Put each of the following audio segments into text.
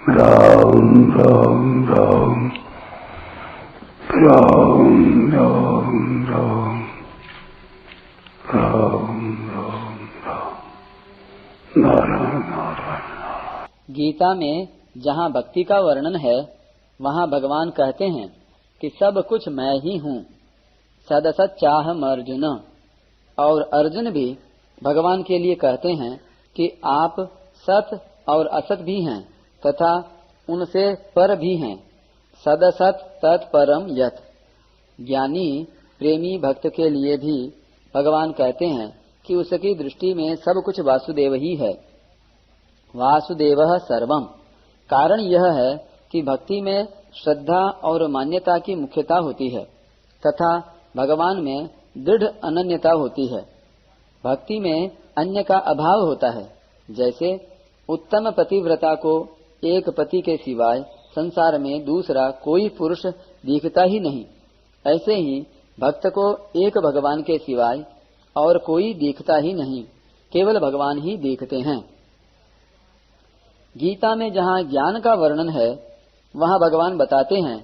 राम राम राम राम राम राम राम राम राम नारायण नारायण। गीता में जहाँ भक्ति का वर्णन है वहाँ भगवान कहते हैं कि सब कुछ मैं ही हूँ, सदसत चाहम अर्जुन। और अर्जुन भी भगवान के लिए कहते हैं कि आप सत और असत भी हैं तथा उनसे पर भी हैं। सदसत तत्परम यत्। ज्ञानी प्रेमी भक्त के लिए भी भगवान कहते हैं कि उसकी दृष्टि में सब कुछ वासुदेव ही है। वासुदेवः सर्वम। कारण यह है कि भक्ति में श्रद्धा और मान्यता की मुख्यता होती है तथा भगवान में दृढ़ अनन्यता होती है। भक्ति में अन्य का अभाव होता है। जैसे उत्तम पतिव्रता को एक पति के सिवाय संसार में दूसरा कोई पुरुष दिखता ही नहीं, ऐसे ही भक्त को एक भगवान के सिवाय और कोई दिखता ही नहीं, केवल भगवान ही दिखते हैं। गीता में जहाँ ज्ञान का वर्णन है वहाँ भगवान बताते हैं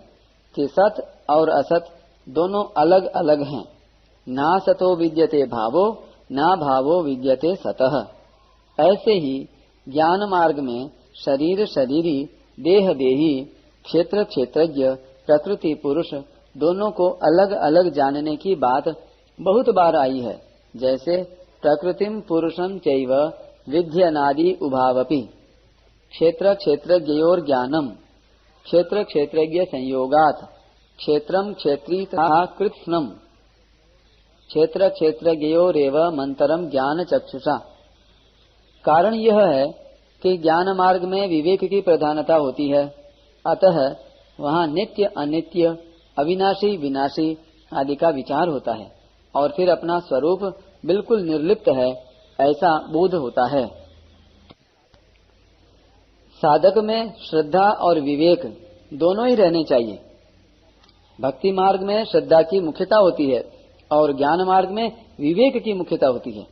कि सत और असत दोनों अलग अलग हैं। ना सतो विद्यते भावो ना भावो विद्यते सतः। ऐसे ही ज्ञान मार्ग में शरीर शरीरी, देह देही, क्षेत्र क्षेत्रज्ञ, प्रकृति पुरुष दोनों को अलग अलग जानने की बात बहुत बार आई है। जैसे प्रकृतिम पुरुषम चैव विध्यनादि उभावपि। क्षेत्र क्षेत्रज्ञयोर ज्ञानम क्षेत्र क्षेत्रज्ञ संयोगात् क्षेत्रम क्षेत्री तथा कृत्स्नम क्षेत्र क्षेत्रज्ञयोरेव मंतरम ज्ञान चक्षुषा। कारण यह है कि ज्ञान मार्ग में विवेक की प्रधानता होती है, अतः वहाँ नित्य अनित्य, अविनाशी विनाशी आदि का विचार होता है और फिर अपना स्वरूप बिल्कुल निर्लिप्त है ऐसा बोध होता है। साधक में श्रद्धा और विवेक दोनों ही रहने चाहिए। भक्ति मार्ग में श्रद्धा की मुख्यता होती है और ज्ञान मार्ग में विवेक की मुख्यता होती है।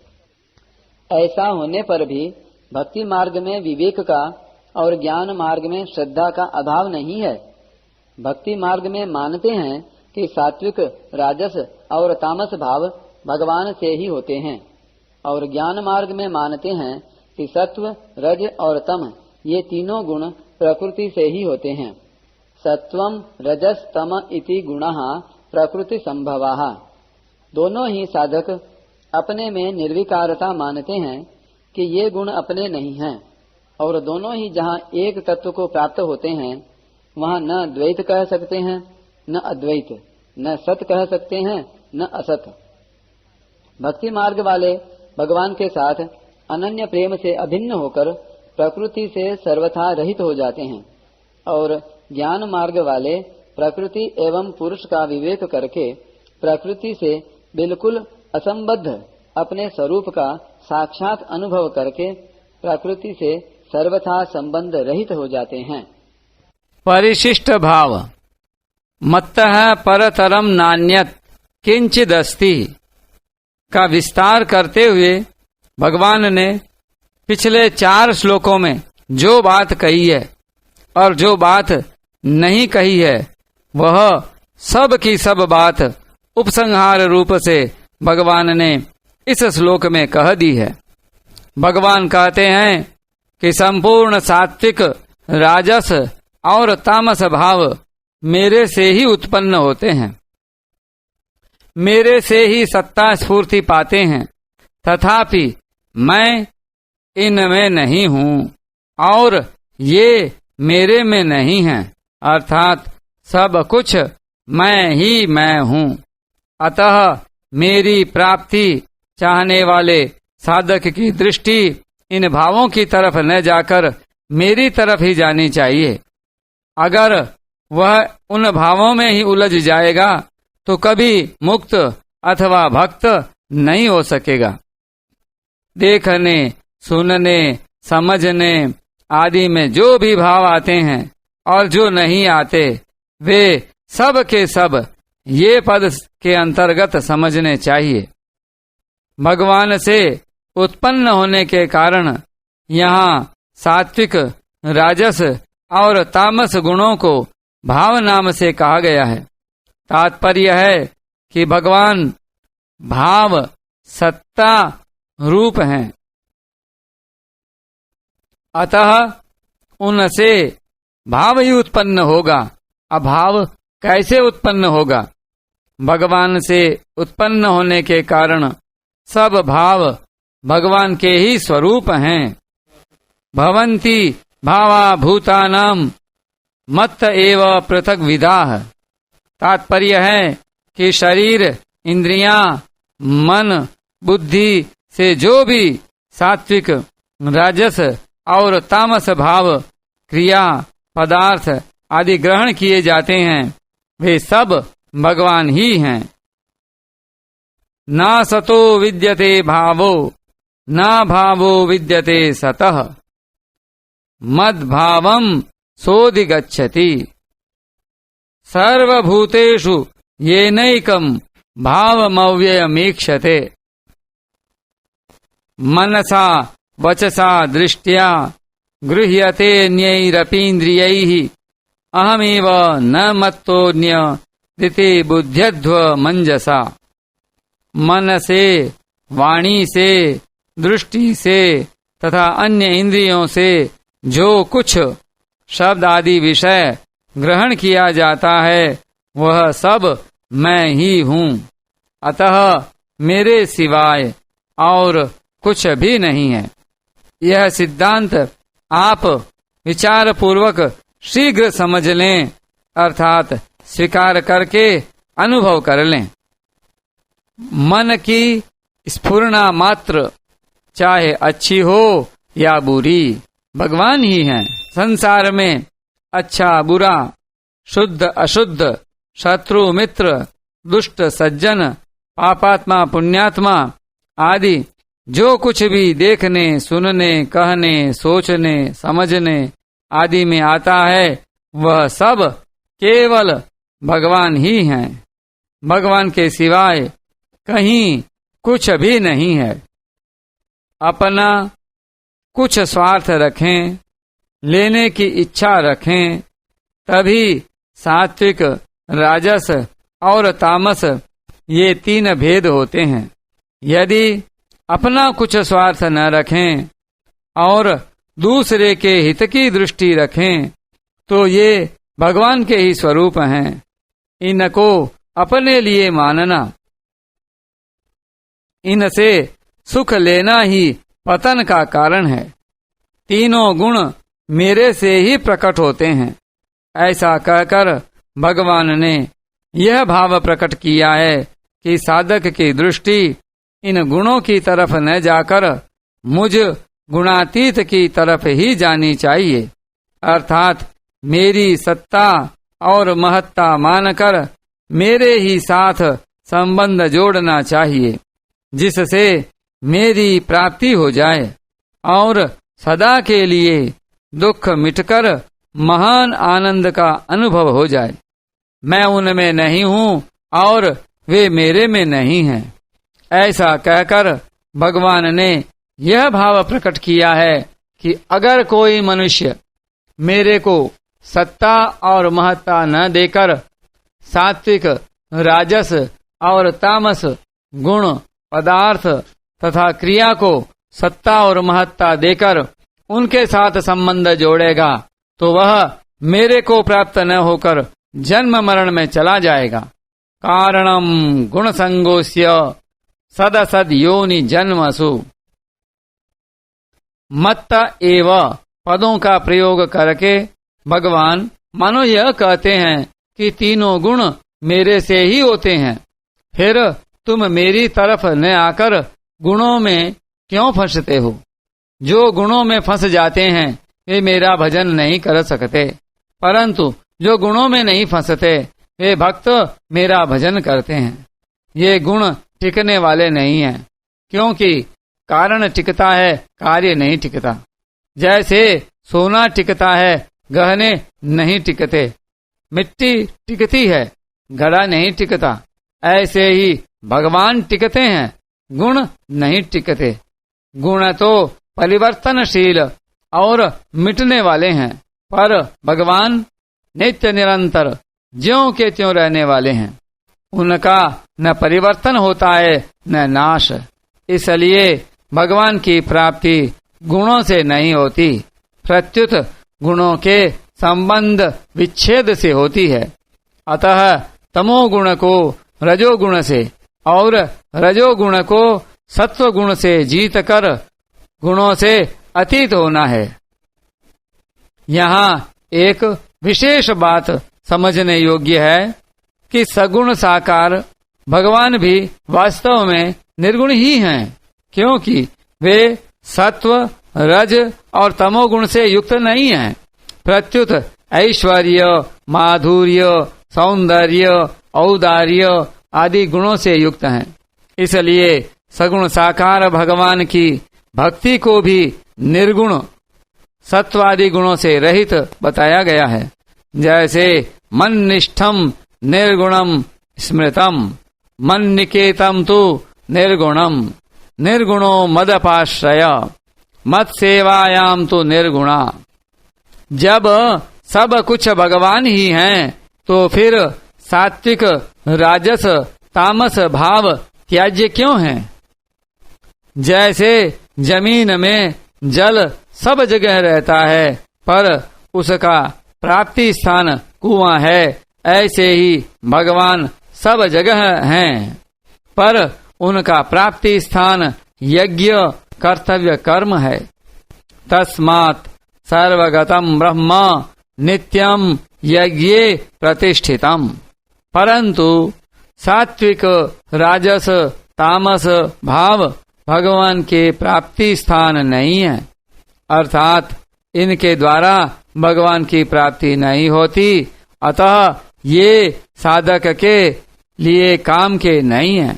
ऐसा होने पर भी भक्ति मार्ग में विवेक का और ज्ञान मार्ग में श्रद्धा का अभाव नहीं है। भक्ति मार्ग में मानते हैं कि सात्विक, राजस और तामस भाव भगवान से ही होते हैं और ज्ञान मार्ग में मानते हैं कि सत्व, रज और तम ये तीनों गुण प्रकृति से ही होते हैं। सत्वम रजस तम इति गुणः प्रकृति संभवाः। दोनों ही साधक अपने में निर्विकारता मानते हैं कि ये गुण अपने नहीं हैं और दोनों ही जहाँ एक तत्व को प्राप्त होते हैं वहाँ न द्वैत कह सकते हैं न अद्वैत, न सत कह सकते हैं न असत। भक्ति मार्ग वाले भगवान के साथ अनन्य प्रेम से अभिन्न होकर प्रकृति से सर्वथा रहित हो जाते हैं और ज्ञान मार्ग वाले प्रकृति एवं पुरुष का विवेक करके प्रकृति से बिल्कुल असंबद्ध अपने स्वरूप का साक्षात अनुभव करके प्रकृति से सर्वथा संबंध रहित हो जाते हैं। परिशिष्ट भाव मत्तः परतरम नान्यत किंचिदस्ति का विस्तार करते हुए भगवान ने पिछले 4 श्लोकों में जो बात कही है और जो बात नहीं कही है वह सब की सब बात उपसंहार रूप से भगवान ने इस श्लोक में कह दी है। भगवान कहते हैं कि संपूर्ण सात्विक, राजस और तामस भाव मेरे से ही उत्पन्न होते हैं, मेरे से ही सत्ता स्फूर्ति पाते हैं, तथापि मैं इनमें नहीं हूँ और ये मेरे में नहीं है, अर्थात सब कुछ मैं ही मैं हूँ। अतः मेरी प्राप्ति चाहने वाले साधक की दृष्टि इन भावों की तरफ न जाकर मेरी तरफ ही जानी चाहिए। अगर वह उन भावों में ही उलझ जाएगा तो कभी मुक्त अथवा भक्त नहीं हो सकेगा। देखने, सुनने, समझने आदि में जो भी भाव आते हैं और जो नहीं आते वे सब के सब ये पद के अंतर्गत समझने चाहिए। भगवान से उत्पन्न होने के कारण यहाँ सात्विक, राजस और तामस गुणों को भाव नाम से कहा गया है। तात्पर्य है कि भगवान भाव सत्ता रूप हैं, अतः उनसे भाव ही उत्पन्न होगा। अभाव कैसे उत्पन्न होगा? भगवान से उत्पन्न होने के कारण सब भाव भगवान के ही स्वरूप हैं। भवन्ति भावा भूतानाम मत्त एव पृथक विदाः। तात्पर्य है कि शरीर, इंद्रियां, मन, बुद्धि से जो भी सात्विक, राजस और तामस भाव, क्रिया, पदार्थ आदि ग्रहण किए जाते हैं, वे सब भगवान ही हैं। ना सतो विद्यते भावो ना भावो विद्यते सतः मद्भावम सोऽधिगच्छति। सर्वभूतेषु येनैकं भावमव्ययमीक्षते। मनसा वचसा दृष्ट्या गृह्यतेऽन्यैरपीन्द्रियैः अहमेव न मत्तोऽन्यदिति बुद्ध्यध्व मंजसा। मन से, वाणी से, दृष्टि से तथा अन्य इंद्रियों से जो कुछ शब्द आदि विषय ग्रहण किया जाता है वह सब मैं ही हूँ। अतः मेरे सिवाय और कुछ भी नहीं है। यह सिद्धांत आप विचार पूर्वक शीघ्र समझ लें, अर्थात स्वीकार करके अनुभव कर लें। मन की स्फुरना मात्र चाहे अच्छी हो या बुरी, भगवान ही हैं। संसार में अच्छा बुरा, शुद्ध अशुद्ध, शत्रु मित्र, दुष्ट सज्जन, पापात्मा पुण्यात्मा आदि जो कुछ भी देखने, सुनने, कहने, सोचने, समझने आदि में आता है वह सब केवल भगवान ही हैं। भगवान के सिवाय कहीं कुछ भी नहीं है। अपना कुछ स्वार्थ रखें, लेने की इच्छा रखें, तभी सात्विक, राजस और तामस ये तीन भेद होते हैं। यदि अपना कुछ स्वार्थ न रखें और दूसरे के हित की दृष्टि रखें तो ये भगवान के ही स्वरूप हैं। इनको अपने लिए मानना, इनसे सुख लेना ही पतन का कारण है। तीनों गुण मेरे से ही प्रकट होते हैं, ऐसा कहकर भगवान ने यह भाव प्रकट किया है कि साधक की दृष्टि इन गुणों की तरफ न जाकर मुझ गुणातीत की तरफ ही जानी चाहिए, अर्थात मेरी सत्ता और महत्ता मानकर मेरे ही साथ संबंध जोड़ना चाहिए, जिससे मेरी प्राप्ति हो जाए और सदा के लिए दुख मिटकर महान आनंद का अनुभव हो जाए। मैं उनमें नहीं हूँ और वे मेरे में नहीं हैं। ऐसा कहकर भगवान ने यह भाव प्रकट किया है कि अगर कोई मनुष्य मेरे को सत्ता और महत्ता न देकर सात्विक, राजस और तामस गुण, पदार्थ तथा क्रिया को सत्ता और महत्ता देकर उनके साथ संबंध जोड़ेगा तो वह मेरे को प्राप्त न होकर जन्म मरण में चला जाएगा। कारणम गुण संगोस्य सदसद योनि जन्मसु। मत्त एव पदों का प्रयोग करके भगवान मानो यह कहते हैं कि तीनों गुण मेरे से ही होते हैं, फिर तुम मेरी तरफ न आकर गुणों में क्यों फंसते हो? जो गुणों में फंस जाते हैं वे मेरा भजन नहीं कर सकते, परंतु जो गुणों में नहीं फंसते वे भक्त मेरा भजन करते हैं। ये गुण टिकने वाले नहीं हैं, क्योंकि कारण टिकता है, कार्य नहीं टिकता। जैसे सोना टिकता है, गहने नहीं टिकते, मिट्टी टिकती है, घड़ा नहीं टिकता, ऐसे ही भगवान टिकते हैं, गुण नहीं टिकते। गुण तो परिवर्तनशील और मिटने वाले हैं, पर भगवान नित्य निरंतर ज्यों के त्यों रहने वाले हैं। उनका न परिवर्तन होता है न नाश। इसलिए भगवान की प्राप्ति गुणों से नहीं होती, प्रत्युत गुणों के संबंध विच्छेद से होती है। अतः तमोगुण को रजोगुण से और रजोगुण को सत्वगुण से जीत कर गुणों से अतीत होना है। यहाँ एक विशेष बात समझने योग्य है कि सगुण साकार भगवान भी वास्तव में निर्गुण ही हैं, क्योंकि वे सत्व रज और तमोगुण से युक्त नहीं हैं, प्रत्युत ऐश्वर्य माधुर्य सौंदर्य औदार्य आदि गुणों से युक्त हैं। इसलिए सगुण साकार भगवान की भक्ति को भी निर्गुण सत्वादि गुणों से रहित बताया गया है। जैसे मन्निष्ठम निर्गुणम स्मृतम मन्निकेतम तु निर्गुणम निर्गुणो मदपाश्रय मत सेवायाम तो निर्गुणा। जब सब कुछ भगवान ही हैं, तो फिर सात्विक राजस तामस भाव त्याज्य क्यों है? जैसे जमीन में जल सब जगह रहता है पर उसका प्राप्ति स्थान कुआं है, ऐसे ही भगवान सब जगह हैं पर उनका प्राप्ति स्थान यज्ञ कर्तव्य कर्म है। तस्मात् सर्वगतम ब्रह्म नित्यम यज्ञे प्रतिष्ठितम। परंतु सात्विक राजस तामस भाव भगवान के प्राप्ति स्थान नहीं है, अर्थात इनके द्वारा भगवान की प्राप्ति नहीं होती, अतः ये साधक के लिए काम के नहीं है।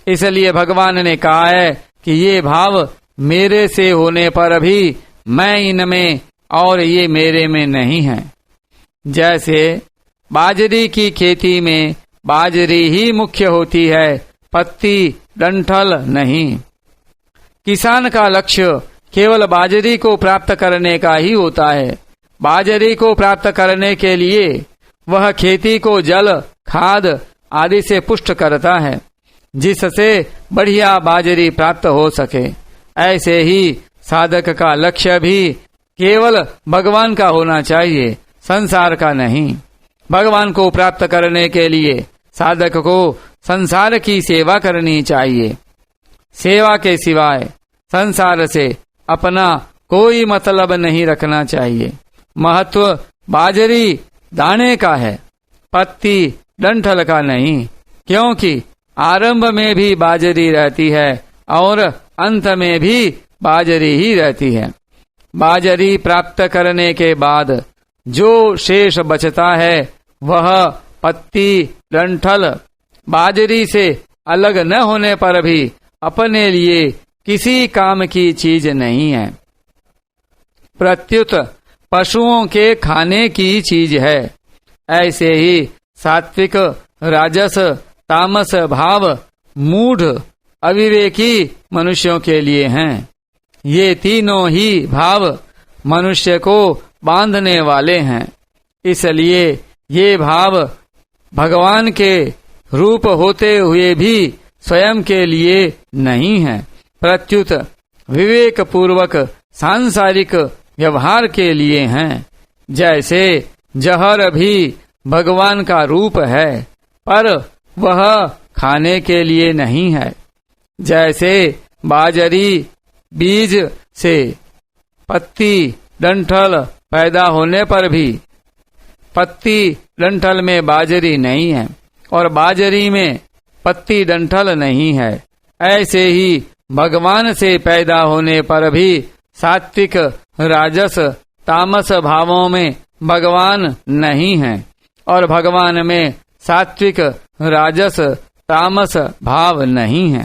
इसलिए भगवान ने कहा है कि ये भाव मेरे से होने पर भी मैं इनमें और ये मेरे में नहीं है। जैसे बाजरी की खेती में बाजरी ही मुख्य होती है, पत्ती डंठल नहीं। किसान का लक्ष्य केवल बाजरी को प्राप्त करने का ही होता है। बाजरी को प्राप्त करने के लिए वह खेती को जल खाद आदि से पुष्ट करता है, जिससे बढ़िया बाजरी प्राप्त हो सके। ऐसे ही साधक का लक्ष्य भी केवल भगवान का होना चाहिए, संसार का नहीं। भगवान को प्राप्त करने के लिए साधक को संसार की सेवा करनी चाहिए। सेवा के सिवाय संसार से अपना कोई मतलब नहीं रखना चाहिए। महत्व बाजरी दाने का है, पत्ती डंठल का नहीं, क्योंकि आरंभ में भी बाजरी रहती है और अंत में भी बाजरी ही रहती है। बाजरी प्राप्त करने के बाद जो शेष बचता है वह पत्ती डंठल बाजरी से अलग न होने पर भी अपने लिए किसी काम की चीज नहीं है, प्रत्युत पशुओं के खाने की चीज है। ऐसे ही सात्विक राजस तामस भाव मूढ़ अविवेकी मनुष्यों के लिए हैं। ये तीनों ही भाव मनुष्य को बांधने वाले हैं। इसलिए ये भाव भगवान के रूप होते हुए भी स्वयं के लिए नहीं है, प्रत्युत विवेक पूर्वक सांसारिक व्यवहार के लिए हैं। जैसे जहर भी भगवान का रूप है पर वह खाने के लिए नहीं है। जैसे बाजरी बीज से पत्ती डंठल पैदा होने पर भी पत्ती डंठल में बाजरी नहीं है और बाजरी में पत्ती डंठल नहीं है, ऐसे ही भगवान से पैदा होने पर भी सात्विक राजस तामस भावों में भगवान नहीं है और भगवान में सात्विक राजस तामस भाव नहीं है।